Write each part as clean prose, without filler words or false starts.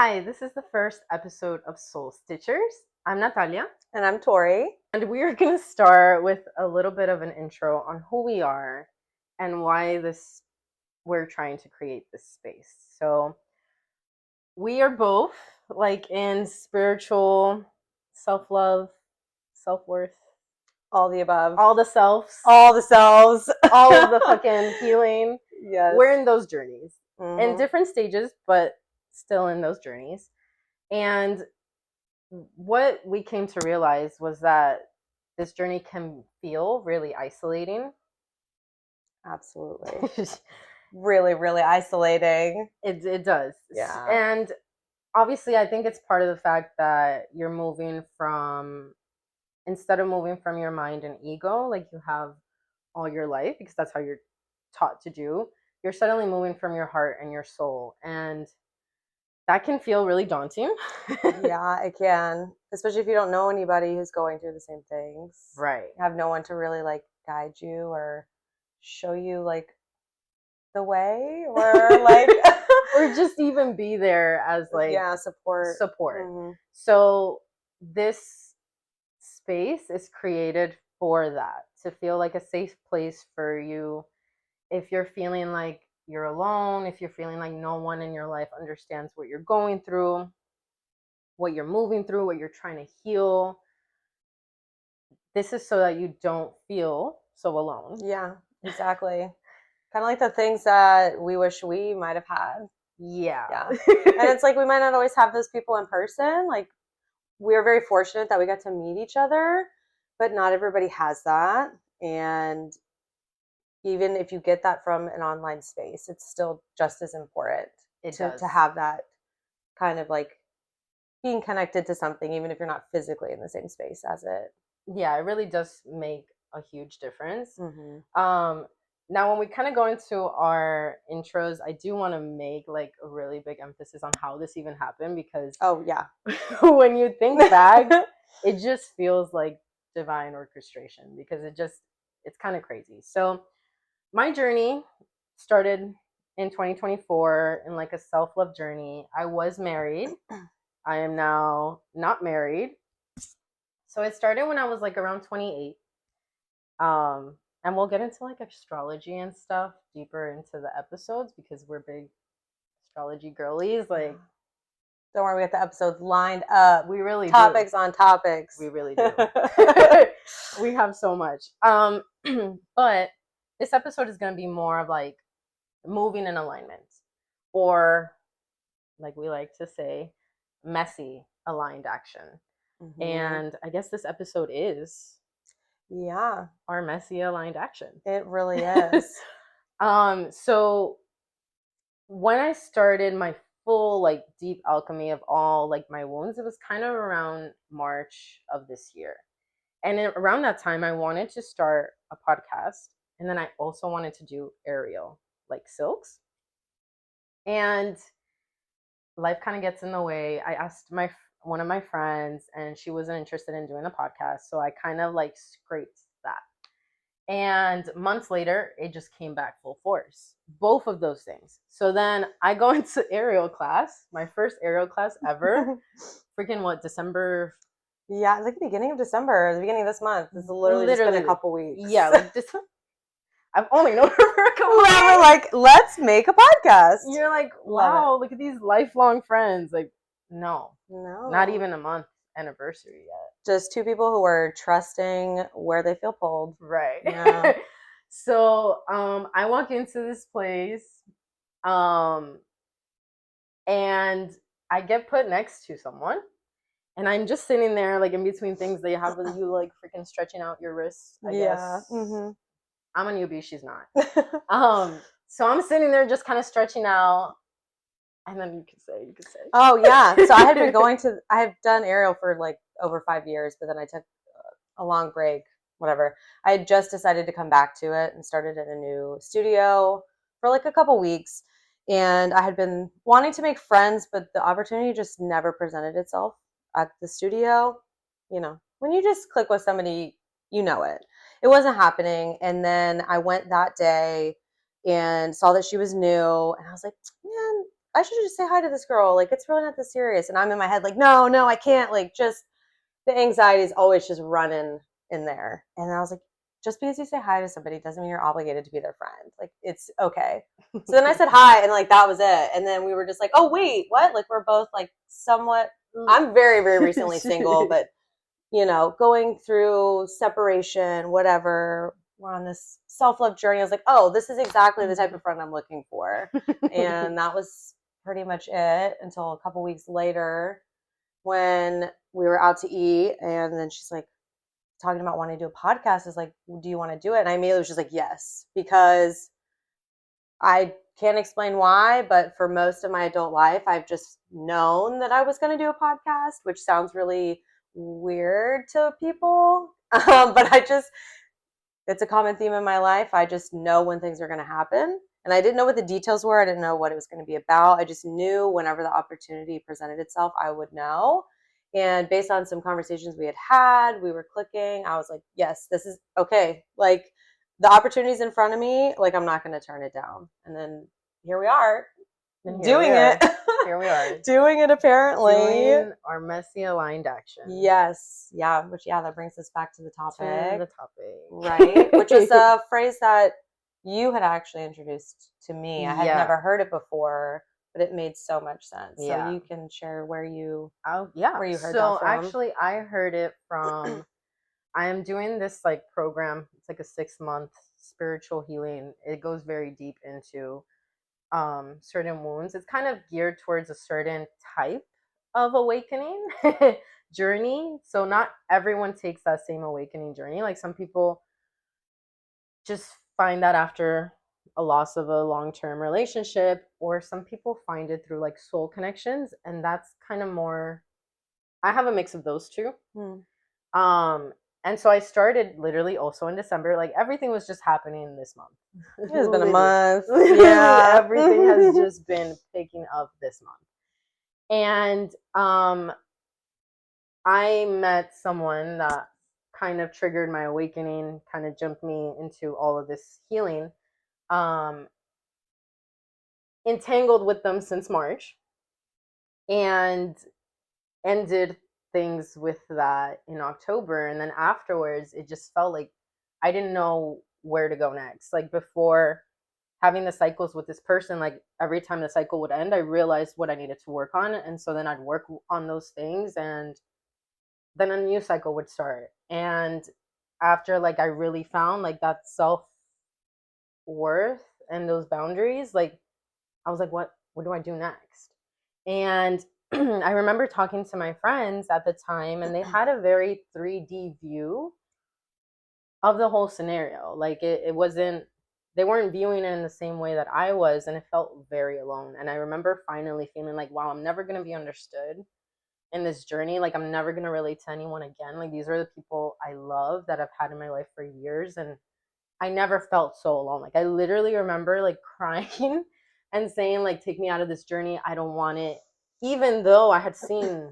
Hi, this is the first episode of Soul Stitchers. I'm Natalia, And I'm Tori. and we are going to start with a little bit of an intro on who we are and why we're trying to create this space. So, we are both like in spiritual self-love, self-worth, All the above. all the selves, All the selves. all of the fucking healing. Yes. We're in those journeys in Mhm. different stages, but still in those journeys. And what we came to realize was that this journey can feel really isolating. Absolutely. Really, really isolating. It does. Yeah. And obviously, I think it's part of the fact that you're moving from, instead of moving from your mind and ego, like you have all your life, because that's how you're taught to do, you're suddenly moving from your heart and your soul. And that can feel really daunting. Yeah, it can. Especially if you don't know anybody who's going through the same things. Right. You have no one to really guide you or show you the way or or just even be there as support. Mm-hmm. So this space is created for that, to feel like a safe place for you if you're feeling like you're alone, if you're feeling like no one in your life understands what you're going through, what you're moving through, what you're trying to heal. This is so that you don't feel so alone. Yeah, exactly. Kind of like the things that we wish we might have had. Yeah. And it's we might not always have those people in person. We're very fortunate that we got to meet each other, but not everybody has that. And even if you get that from an online space, it's still just as important to have that kind of being connected to something, even if you're not physically in the same space as it. Yeah, it really does make a huge difference. Mm-hmm. Now, when we kind of go into our intros, I do want to make a really big emphasis on how this even happened, because when you think back, it just feels like divine orchestration, because it's kind of crazy. So my journey started in 2024 in a self-love journey. I was married. I am now not married. So it started when I was around 28. And we'll get into astrology and stuff deeper into the episodes, because we're big astrology girlies. Don't worry, we got the episodes lined up. We really topics do. On topics. We really do. We have so much. But this episode is going to be more of moving in alignment, or like we like to say, messy aligned action. Mm-hmm. And I guess this episode is our messy aligned action. It really is. So when I started my full deep alchemy of all my wounds, it was kind of around March of this year. And around that time, I wanted to start a podcast, and then I also wanted to do aerial silks. And life kind of gets in the way. I asked one of my friends, and she wasn't interested in doing the podcast, so I kind of scraped that. And months later, it just came back full force. Both of those things. So then I go into aerial class, my first aerial class ever. Freaking December? Yeah, it's the beginning of December, the beginning of this month. It's literally just been a couple weeks. Yeah, I've only known her for a couple weeks. We're let's make a podcast. You're wow, look at these lifelong friends. No, not even a month anniversary yet. Just two people who are trusting where they feel pulled. Right. Yeah. So I walk into this place, and I get put next to someone, and I'm just sitting there in between things they have with you freaking stretching out your wrists, I guess. Mm-hmm. I'm a newbie, she's not. So I'm sitting there just kind of stretching out. And then you could say. Oh, yeah. So I have done aerial for over 5 years, but then I took a long break, whatever. I had just decided to come back to it and started in a new studio for a couple weeks. And I had been wanting to make friends, but the opportunity just never presented itself at the studio. When you just click with somebody, it wasn't happening. And then I went that day and saw that she was new, and I was like, man, I should just say hi to this girl. Like, it's really not this serious. And I'm in my head like, no, I can't. Like, just the anxiety is always just running in there. And I was like, just because you say hi to somebody doesn't mean you're obligated to be their friend. Like, it's okay. So then I said hi, and like that was it. And then we were just like, oh wait, what? Like, we're both like somewhat. I'm very, very recently single, but going through separation, whatever. We're on this self-love journey. I was like, oh, this is exactly the type of friend I'm looking for. And that was pretty much it until a couple weeks later when we were out to eat. And then she's like, talking about wanting to do a podcast. Is like, do you want to do it? And I immediately was just like, yes, because I can't explain why, but for most of my adult life, I've just known that I was going to do a podcast, which sounds really weird to people. But it's a common theme in my life. I just know when things are going to happen. And I didn't know what the details were. I didn't know what it was going to be about. I just knew whenever the opportunity presented itself, I would know. And based on some conversations we had, we were clicking. I was like, yes, this is okay. Like, the opportunity's in front of me. Like, I'm not going to turn it down. And then here we are doing it. Here we are. Doing it, apparently. Doing our messy aligned action. Yes. Yeah. Which, that brings us back to the topic. Right. Which is a phrase that you had actually introduced to me. I had never heard it before, but it made so much sense. Yeah. So you can share where you heard that from. So actually, I heard it from, I am doing this like program. It's like a 6-month spiritual healing. It goes very deep into certain wounds. It's kind of geared towards a certain type of awakening journey. So not everyone takes that same awakening journey. Like, some people just find that after a loss of a long-term relationship, or some people find it through like soul connections, and that's kind of more, I have a mix of those two. And so I started literally also in December. Like, everything was just happening this month. It has been a month. Yeah. Everything has just been picking up this month. And I met someone that kind of triggered my awakening, kind of jumped me into all of this healing. Entangled with them since March, and ended things with that in October. And then afterwards, it just felt like I didn't know where to go next. Like, before having the cycles with this person, like, every time the cycle would end, I realized what I needed to work on. And so then I'd work on those things, and then a new cycle would start. And after, like, I really found like that self-worth and those boundaries, like, I was like, what do I do next? And I remember talking to my friends at the time, and they had a very 3D view of the whole scenario. Like, it wasn't, they weren't viewing it in the same way that I was, and it felt very alone. And I remember finally feeling like, wow, I'm never going to be understood in this journey. Like, I'm never going to relate to anyone again. Like, these are the people I love that I've had in my life for years, and I never felt so alone. Like, I literally remember like crying and saying, like, take me out of this journey. I don't want it. Even though I had seen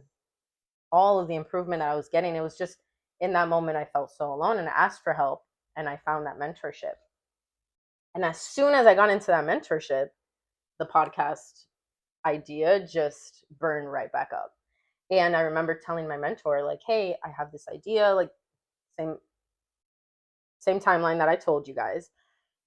all of the improvement that I was getting, it was just in that moment I felt so alone, and I asked for help, and I found that mentorship. And as soon as I got into that mentorship, the podcast idea just burned right back up. And I remember telling my mentor, like, hey, I have this idea, like, same timeline that I told you guys.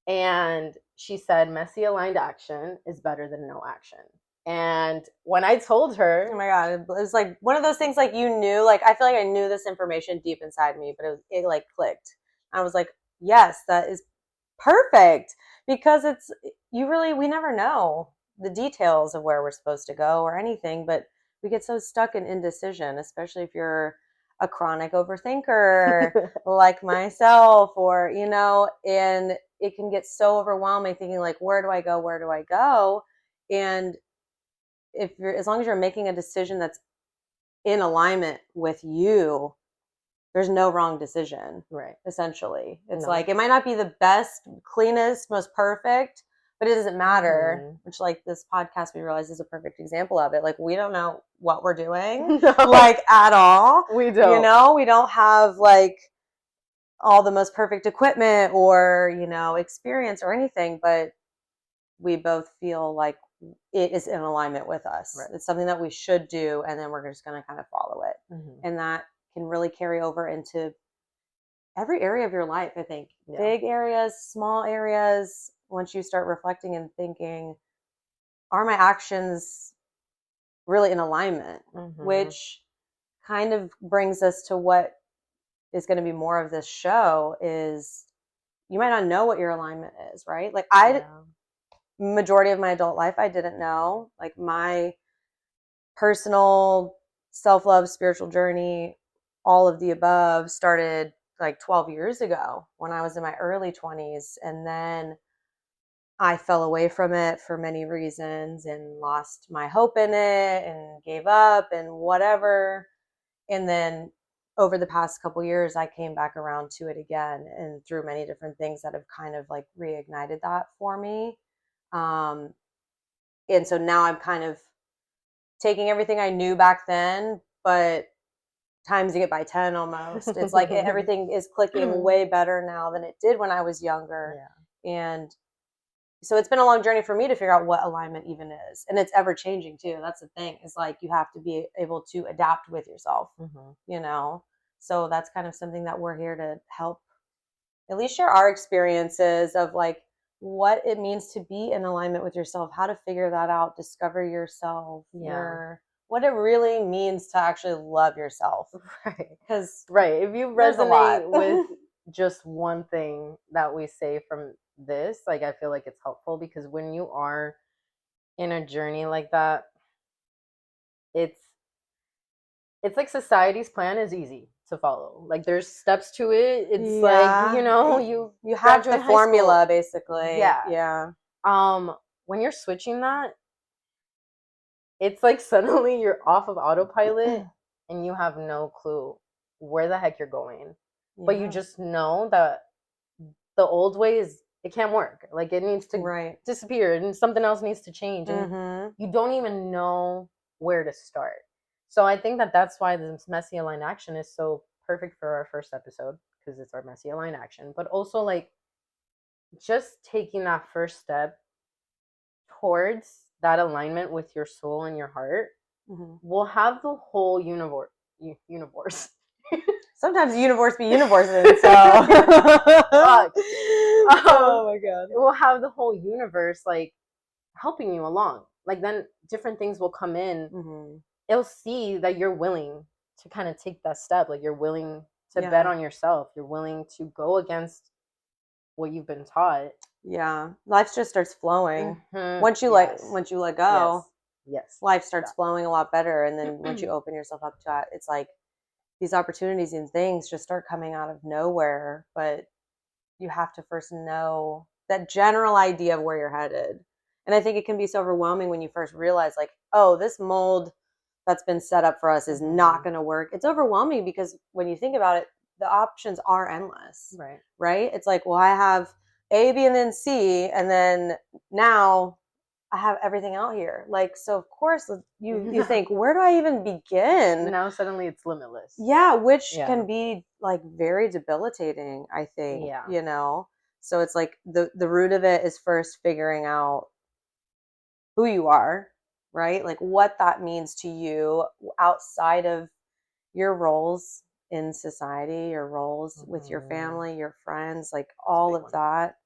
And she said, messy aligned action is better than no action. And when I told her, oh my God, it was like one of those things, like, you knew, like, I feel like I knew this information deep inside me, but it like clicked. I was like, yes, that is perfect, because we never know the details of where we're supposed to go or anything, but we get so stuck in indecision, especially if you're a chronic overthinker like myself, or, and it can get so overwhelming thinking like, where do I go? And as long as you're making a decision that's in alignment with you, there's no wrong decision. Right. Essentially. It's like, it might not be the best, cleanest, most perfect, but it doesn't matter. Which, like, this podcast, we realize, is a perfect example of it. Like, we don't know what we're doing, like, at all. We don't. We don't have like all the most perfect equipment or, experience or anything, but we both feel like it is in alignment with us. Right. It's something that we should do, and then we're just going to kind of follow it. Mm-hmm. And that can really carry over into every area of your life, I think. Yeah. Big areas, small areas. Once you start reflecting and thinking, are my actions really in alignment? Mm-hmm. Which kind of brings us to what is going to be more of this show is you might not know what your alignment is, right? Like majority of my adult life, I didn't know. Like my personal self-love, spiritual journey, all of the above started like 12 years ago when I was in my early 20s. And then I fell away from it for many reasons and lost my hope in it and gave up and whatever. And then over the past couple years, I came back around to it again and through many different things that have kind of like reignited that for me. And so now I'm kind of taking everything I knew back then, but timesing it by 10 almost. It's like everything is clicking way better now than it did when I was younger. Yeah. And so it's been a long journey for me to figure out what alignment even is. And it's ever changing too. That's the thing, is like you have to be able to adapt with yourself, you know? So that's kind of something that we're here to help at least share our experiences of like what it means to be in alignment with yourself, how to figure that out, discover yourself, what it really means to actually love yourself. Right. Because if you resonate with just one thing that we say from this, like I feel like it's helpful, because when you are in a journey like that, it's like society's plan is easy to follow. Like there's steps to it. It's like, you have the formula basically. Yeah. When you're switching that, it's like suddenly you're off of autopilot and you have no clue where the heck you're going. Yeah. But you just know that the old way it can't work. Like it needs to disappear and something else needs to change. And you don't even know where to start. So I think that's why this messy aligned action is so perfect for our first episode, because it's our messy aligned action. But also like just taking that first step towards that alignment with your soul and your heart will have the whole universe. Sometimes the universe be universing, so oh my god. It will have the whole universe like helping you along. Like then different things will come in. It'll see that you're willing to kind of take that step. Like you're willing to bet on yourself. You're willing to go against what you've been taught. Yeah, life just starts flowing once you let go. Yes, life starts flowing a lot better, and then once you open yourself up to it, it's like these opportunities and things just start coming out of nowhere. But you have to first know that general idea of where you're headed. And I think it can be so overwhelming when you first realize like, oh, this mold that's been set up for us is not going to work. It's overwhelming because when you think about it, the options are endless. Right? It's like, well, I have A, B, and then C, and then now I have everything out here. Like, so of course you think, where do I even begin? Now suddenly it's limitless. Yeah, which can be like very debilitating, I think. So it's like the root of it is first figuring out who you are, right? Like what that means to you outside of your roles in society, your roles with your family, your friends, like all of that,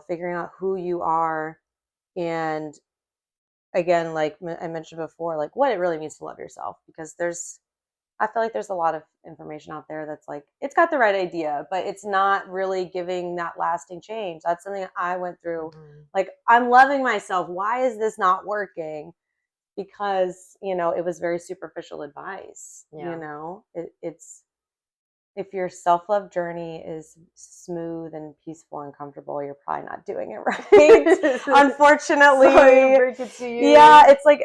figuring out who you are. And again, like I mentioned before, like what it really means to love yourself, because I feel like there's a lot of information out there that's like, it's got the right idea, but it's not really giving that lasting change. That's something I went through. Like, I'm loving myself. Why is this not working? Because, it was very superficial advice. It's, if your self-love journey is smooth and peaceful and comfortable, you're probably not doing it right. Unfortunately. Sorry to break it to you. Yeah, it's like,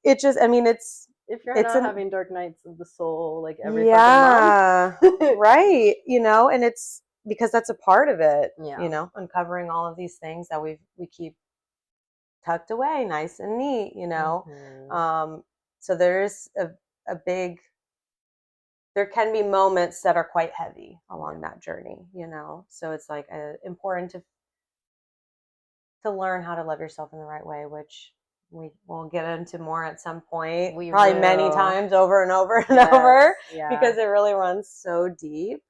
it just, I mean, if you're not having dark nights of the soul like every fucking month. Right, and it's because that's a part of it. Uncovering all of these things that we keep tucked away nice and neat. So there's a big, there can be moments that are quite heavy along that journey. So it's like important to learn how to love yourself in the right way, which we will get into more at some point. We Probably will. many times over and over and Yes, over yeah. because it really runs so deep.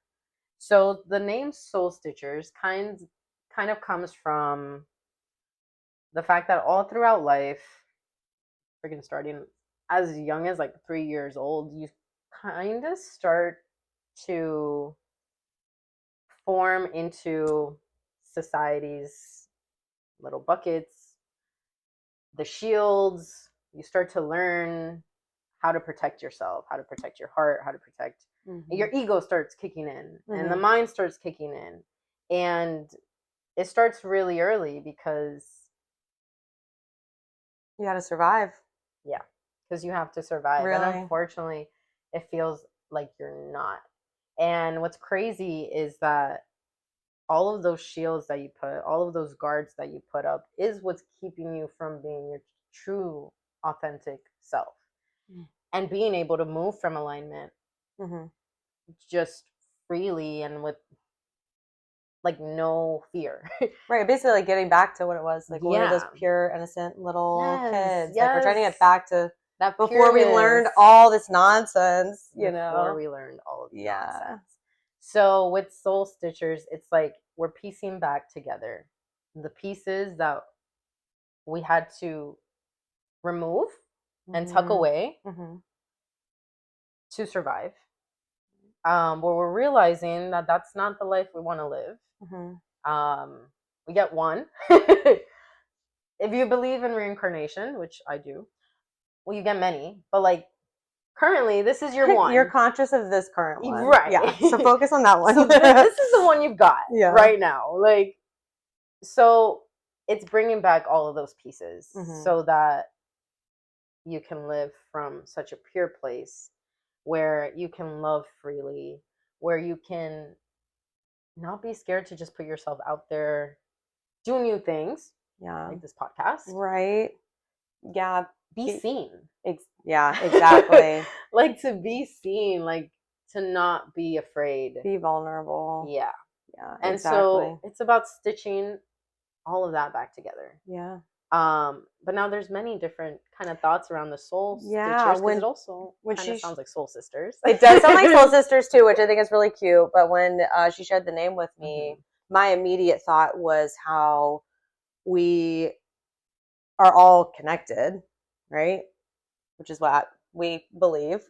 So the name Soul Stitchers kind of comes from the fact that all throughout life, freaking starting as young as like 3 years old, you kind of start to form into society's little buckets, the shields. You start to learn how to protect yourself, how to protect your heart, how to protect your ego starts kicking in, and the mind starts kicking in. And it starts really early because you got to survive. Yeah, because you have to survive. Really? And unfortunately, it feels like you're not. And what's crazy is that all of those shields that you put, all of those guards that you put up is what's keeping you from being your true, authentic self. And being able to move from alignment just freely and with like no fear. Right, basically like getting back to what it was. Like when we were those Yeah. pure, innocent little kids. Like we're trying to Yes. get back to that before we learned pureness. all this nonsense, you know. Before we learned all of the Yeah. nonsense. So with Soul Stitchers, it's like we're piecing back together the pieces that we had to remove and tuck away to survive. But we're realizing that that's not the life we want to live. We get one. If you believe in reincarnation, which I do, well, you get many. But like currently, this is your one. You're conscious of this current one. Right. Yeah. So focus on that one. So this is the one you've got right now. Like, so it's bringing back all of those pieces so that you can live from such a pure place where you can love freely, where you can not be scared to just put yourself out there, do new things. Yeah. Like this podcast. Right. Yeah. Be seen. Yeah, exactly. Like to be seen, like to not be afraid. Be vulnerable. Yeah. Yeah. And so it's about stitching all of that back together. Yeah. But now there's many different kind of thoughts around the soul yeah, stitchers because it also kind of sounds like soul sisters. It does sound like soul sisters too, which I think is really cute. But when she shared the name with me, my immediate thought was how we are all connected, right? Which is what we believe.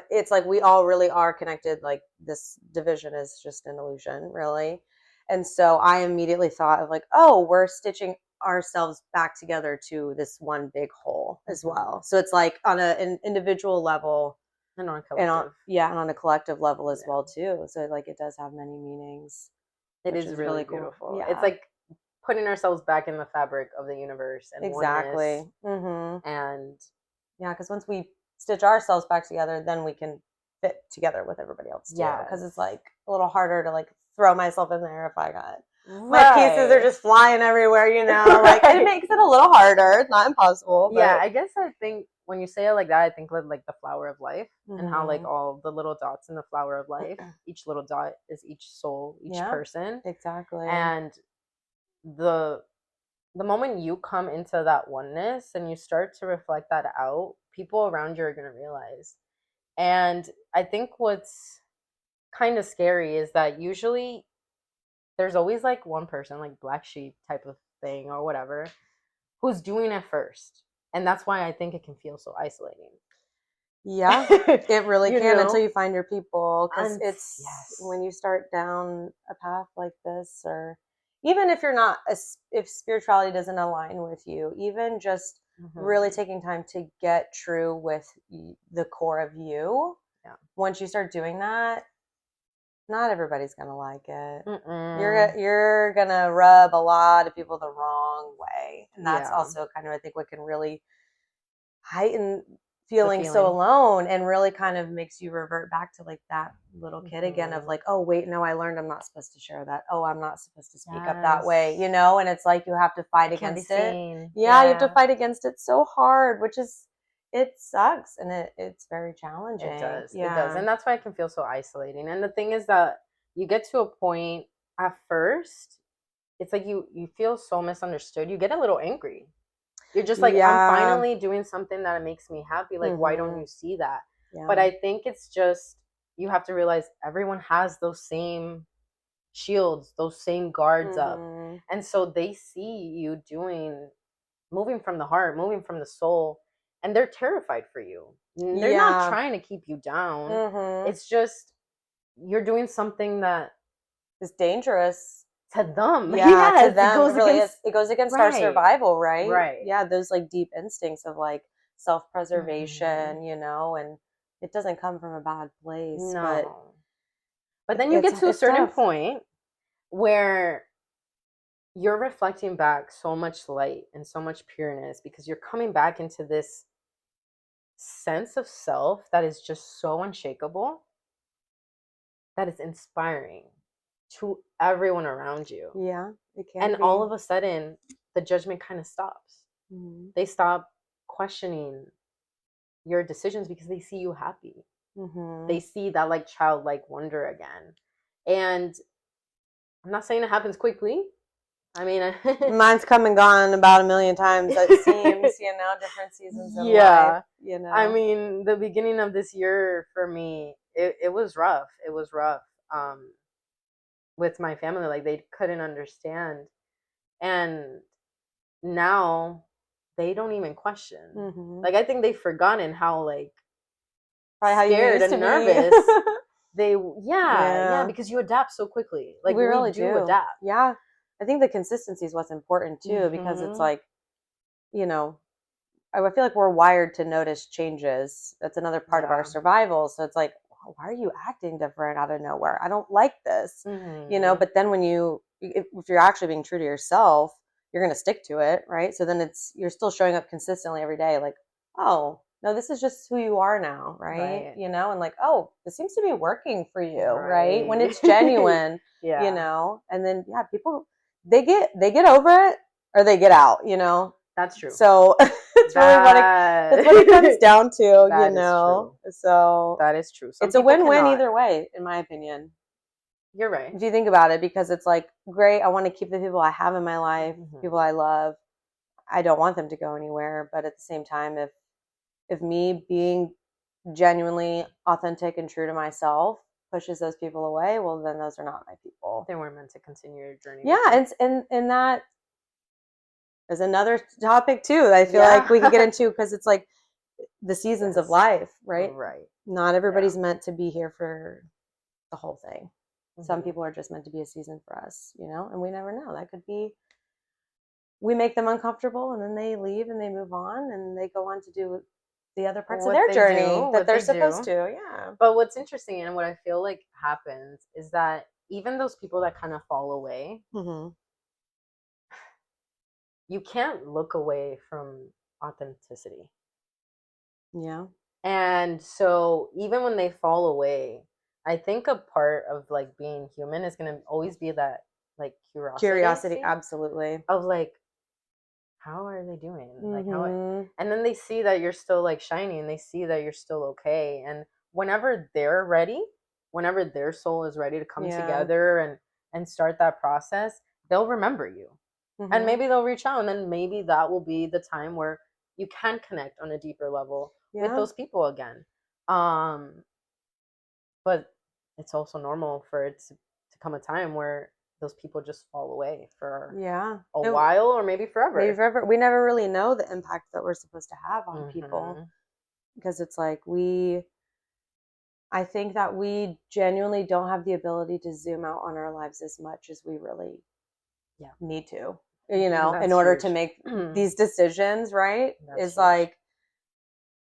It's like we all really are connected. Like this division is just an illusion, really. And so I immediately thought of like, oh, we're stitching ourselves back together to this one big whole as well. So it's like on an individual level and on a collective. And on a collective level as well too. So like it does have many meanings. It is really beautiful. Cool. Yeah. It's like putting ourselves back in the fabric of the universe and exactly. Oneness. And yeah, because once we stitch ourselves back together, then we can fit together with everybody else too. Because it's like a little harder to like throw myself in there if I got my pieces are just flying everywhere, you know. Like it makes it a little harder. It's not impossible. But... yeah, I guess I think when you say it like that, I think like the flower of life and how like all the little dots in the flower of life, each little dot is each soul, each person. Exactly. And the moment you come into that oneness and you start to reflect that out, people around you are going to realize. And I think what's kind of scary is that usually there's always like one person, like black sheep type of thing or whatever, who's doing it first. And that's why I think it can feel so isolating. Yeah, it really can until you find your people. Because it's when you start down a path like this, or even if you're not, if spirituality doesn't align with you, even just really taking time to get true with the core of you. Yeah. Once you start doing that, not everybody's gonna like it. You're gonna rub a lot of people the wrong way, and that's also kind of I think what can really heighten feeling so alone and really kind of makes you revert back to like that little kid again of like, oh wait, no, I learned I'm not supposed to share that. Oh, I'm not supposed to speak up that way, you know. And it's like you have to fight against it. Yeah, you have to fight against it so hard, which is it sucks and it's very challenging. It does. It does. And that's why it can feel so isolating. And the thing is that you get to a point at first, it's like you feel so misunderstood. You get a little angry You're just like, I'm finally doing something that makes me happy. Like, why don't you see that? But I think it's just, you have to realize everyone has those same shields, those same guards up. And so they see you moving from the heart, moving from the soul, and they're terrified for you. They're not trying to keep you down. It's just, you're doing something that is dangerous to them. Yeah, to them, it really is. It goes against our survival, right? Right. Yeah, those like deep instincts of like self-preservation, you know, and it doesn't come from a bad place. No. But then you get to a certain point where you're reflecting back so much light and so much pureness because you're coming back into this sense of self that is just so unshakable, that is inspiring to everyone around you. Yeah, it can And be. all of a sudden, the judgment kind of stops. They stop questioning your decisions because they see you happy. They see that like childlike wonder again. And I'm not saying it happens quickly. I mean, mine's come and gone about 1,000,000 times, it seems, you know, different seasons of life, you know. I mean, the beginning of this year for me, it was rough. It was rough with my family. Like, they couldn't understand. And now they don't even question. Like, I think they've forgotten how, like, probably scared and nervous they because you adapt so quickly. Like, we really do adapt. Yeah, I think the consistency is what's important too, because it's like, you know, I feel like we're wired to notice changes. That's another part of our survival. So it's like, why are you acting different out of nowhere? I don't like this, you know. But then when if you're actually being true to yourself, you're going to stick to it, right? So then you're still showing up consistently every day, like, oh no, this is just who you are now, right? You know, and like, oh, this seems to be working for you, right? When it's genuine, you know. And then people, they get over it or they get out, you know. That's true. So it's really that's what it comes down to, you know. So that is true. It's a win-win either way, in my opinion. You're right. If you think about it, because it's like, great, I want to keep the people I have in my life, people I love. I don't want them to go anywhere, but at the same time, if me being genuinely authentic and true to myself pushes those people away, well, then those are not my people. They weren't meant to continue your journey. Yeah, and that is another topic too. I feel like we can get into, because it's like the seasons of life, right? Right. Not everybody's meant to be here for the whole thing. Some people are just meant to be a season for us, you know, and we never know. That could be, we make them uncomfortable and then they leave and they move on and they go on to do the other parts of their journey that they're supposed to. Yeah. But what's interesting and what I feel like happens is that even those people that kind of fall away, you can't look away from authenticity. Yeah. And so even when they fall away, I think a part of like being human is going to always be that like curiosity, absolutely, of like, how are they doing? Like, how? And then they see that you're still like shining. They see that you're still okay. And whenever they're ready, whenever their soul is ready to come together and start that process, they'll remember you. And maybe they'll reach out, and then maybe that will be the time where you can connect on a deeper level with those people again. But it's also normal for it to come a time where those people just fall away for a while, or maybe forever. We never really know the impact that we're supposed to have on people, because it's like I think that we genuinely don't have the ability to zoom out on our lives as much as we really need to, you know, in order to make these decisions, right? Is huge. Like,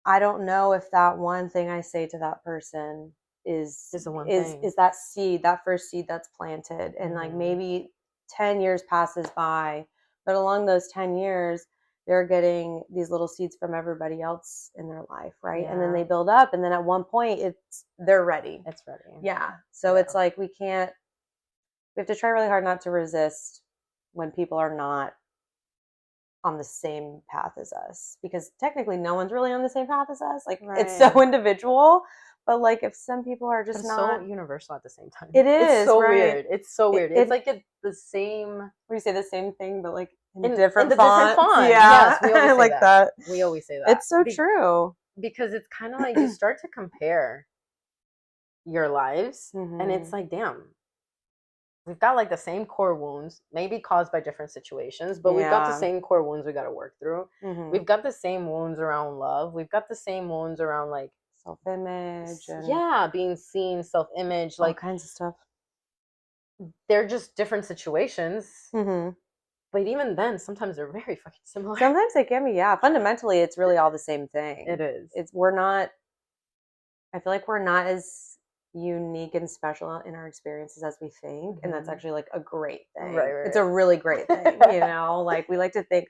I don't know if that one thing I say to that person is that seed, that first seed that's planted, and like maybe 10 years passes by, but along those 10 years they're getting these little seeds from everybody else in their life, right? And then they build up, and then at one point they're ready. It's ready. Yeah. So it's like we have to try really hard not to resist when people are not on the same path as us, because technically no one's really on the same path as us. Like, it's so individual, but like if some people are just not so universal at the same time. It is. It's so weird. It's so weird. It's like the same. What do you say? The same thing, but like in different the fonts. different font. Yeah, Yes, we always I say like that. We always say that. It's so true. Because it's kind of like you start to compare your lives, and it's like, damn, we've got like the same core wounds, maybe caused by different situations, but we've got the same core wounds we got to work through. We've got the same wounds around love. We've got the same wounds around like self-image and being seen, self-image, all like kinds of stuff. They're just different situations. But even then, sometimes they're very fucking similar. Sometimes they can be, yeah. Fundamentally, it's really all the same thing. It is. I feel like we're not as unique and special in our experiences as we think. And that's actually like a great thing. Right. It's a really great thing, like we like to think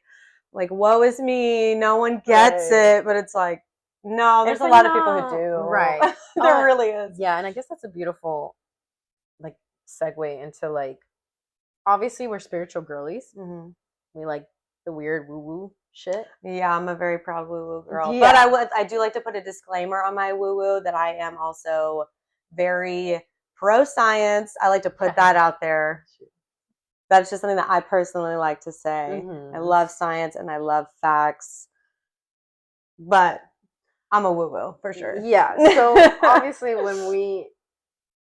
like, woe is me, no one gets it. But it's like, no, there's a lot of people who do. Right. There really is. Yeah. And I guess that's a beautiful like segue into like, obviously we're spiritual girlies. We like the weird woo-woo shit. Yeah, I'm a very proud woo-woo girl. Yeah. But I do like to put a disclaimer on my woo-woo that I am also very pro-science. I like to put that out there. That's just something that I personally like to say. I love science and I love facts. But I'm a woo-woo for sure. Yeah. So obviously when we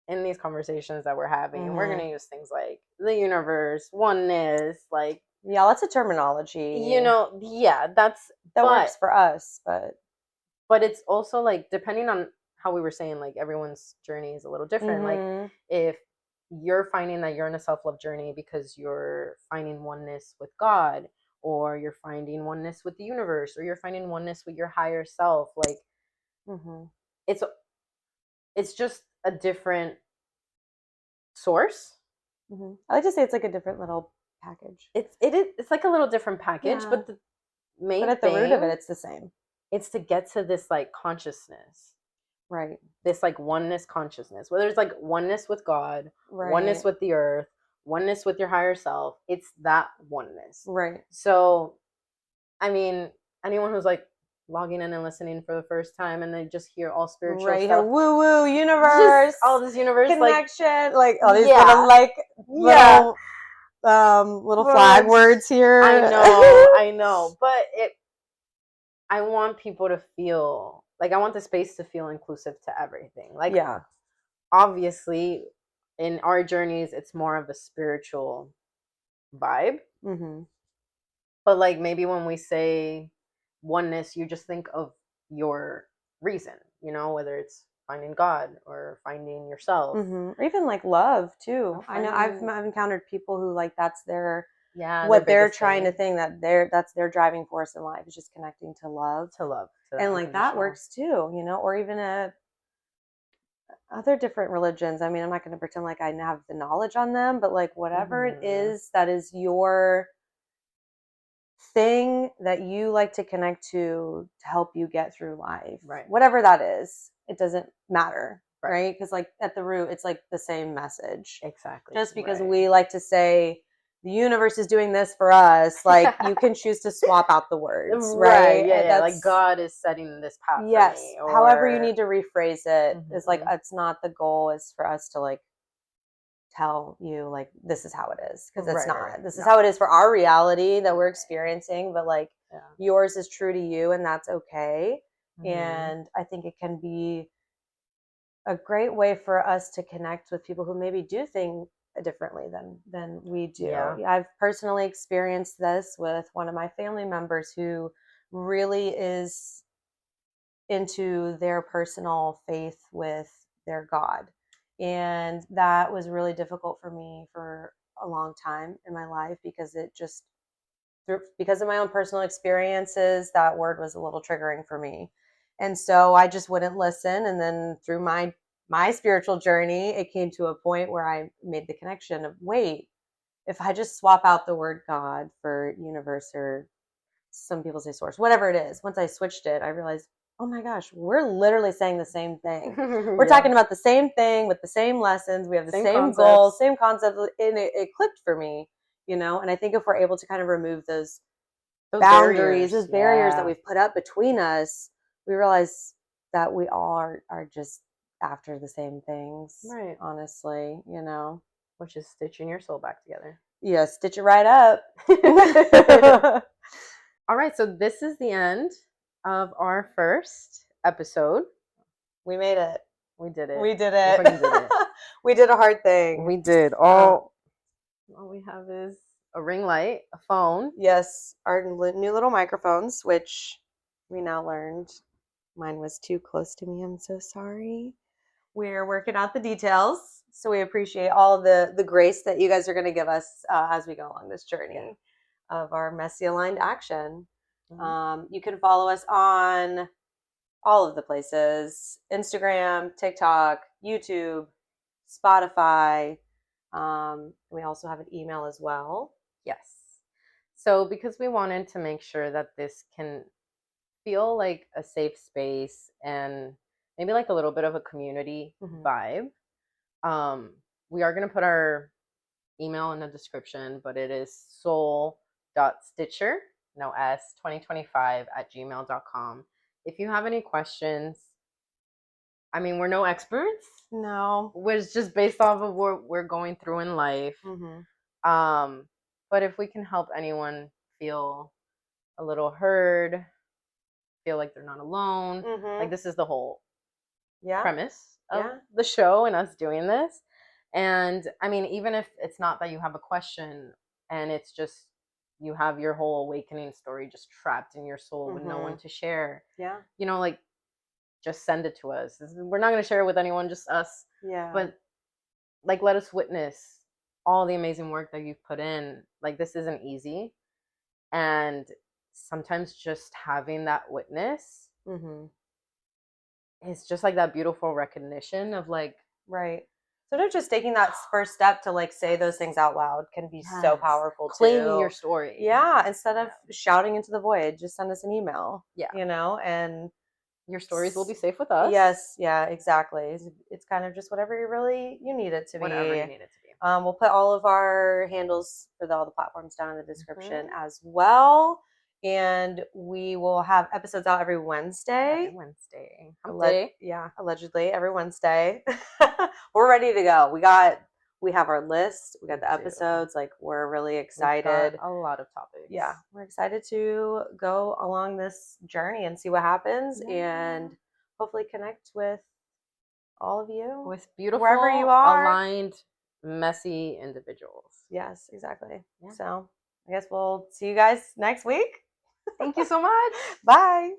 in these conversations that we're having, we're gonna use things like the universe, oneness, like lots of terminology. That works for us, but it's also like depending on how we were saying, like everyone's journey is a little different. Like if you're finding that you're in a self-love journey because you're finding oneness with God, or you're finding oneness with the universe, or you're finding oneness with your higher self, like it's just a different source. I like to say it's like a different little package. It's like a little different package, but the main at the root of it, it's the same. It's to get to this like consciousness, right? This like oneness consciousness, whether it's like oneness with God, oneness with the earth, oneness with your higher self. It's that oneness, right? So, I mean, anyone who's like logging in and listening for the first time, and they just hear all spiritual stuff, woo woo universe, all this universe connection, like all these little little flag words here. I know, but I want people to feel like I want the space to feel inclusive to everything. Like, obviously, in our journeys, it's more of a spiritual vibe. But like maybe when we say oneness, you just think of your reason, whether it's finding God or finding yourself, or even like love too. I know I've encountered people who like that's their what they're trying to think, that's their driving force in life is just connecting to love, and like that works too, or even other different religions. I mean, I'm not going to pretend like I have the knowledge on them, but like whatever it is that is your thing that you like to connect to help you get through life, whatever that is, it doesn't matter, right? Because like at the root, it's like the same message. Exactly. Just because we like to say the universe is doing this for us, like you can choose to swap out the words, right? Yeah. Like God is setting this path for me. Or however you need to rephrase it, is like it's not the goal. Is for us to like tell you like this is how it is, because it's not. This is how it is for our reality that we're experiencing, but like yours is true to you, and that's okay. And I think it can be a great way for us to connect with people who maybe do think differently than we do. I've personally experienced this with one of my family members who really is into their personal faith with their God. And that was really difficult for me for a long time in my life, because because of my own personal experiences, that word was a little triggering for me. And so I just wouldn't listen. And then through my spiritual journey, it came to a point where I made the connection of, wait, if I just swap out the word God for universe, or some people say source, whatever it is, once I switched it, I realized, oh my gosh, we're literally saying the same thing. We're talking about the same thing with the same lessons. We have the same goals, same concept. And it clicked for me, and I think if we're able to kind of remove those boundaries, those barriers that we've put up between us, we realize that we all are just after the same things, honestly, which is stitching your soul back together. Yeah, stitch it right up. All right, so this is the end of our first episode. We made it. We did it. We did We it. fucking did it. We did a hard thing. We did. All we have is a ring light, a phone. Yes, our new little microphones, which we now learned mine was too close to me. I'm so sorry. We're working out the details, so we appreciate all the grace that you guys are going to give us as we go along this journey of our messy aligned action. You can follow us on all of the places: Instagram, TikTok, YouTube, Spotify. We also have an email as well. Yes. So because we wanted to make sure that this can feel like a safe space and maybe like a little bit of a community vibe, we are going to put our email in the description, but it is soul.stitcher, no S, 2025@gmail.com. If you have any questions, I mean, we're no experts. No. We're just based off of what we're going through in life. But if we can help anyone feel a little heard, feel like they're not alone, like this is the whole premise of the show and us doing this. And I mean, even if it's not that you have a question and it's just you have your whole awakening story just trapped in your soul with no one to share. Yeah. You know, like just send it to us. We're not going to share it with anyone, just us. Yeah. But like, let us witness all the amazing work that you've put in. Like, this isn't easy. And sometimes just having that witness is just like that beautiful recognition of like, right. Sort of just taking that first step to like say those things out loud can be so powerful too. Claim your story. Yeah. Instead of shouting into the void, just send us an email. Yeah. You know, and your stories will be safe with us. Yes. Yeah, exactly. It's kind of just whatever you need it to be. Whatever you need it to be. We'll put all of our handles for all the platforms down in the description as well. And we will have episodes out every Wednesday. Every Wednesday. Allegedly every Wednesday. We're ready to go. We have our list. We got the episodes. Like, we're really excited. A lot of topics. Yeah, we're excited to go along this journey and see what happens, and hopefully connect with all of you, with beautiful, wherever you are, aligned, messy individuals. Yes, exactly. Yeah. So I guess we'll see you guys next week. Thank you so much. Bye.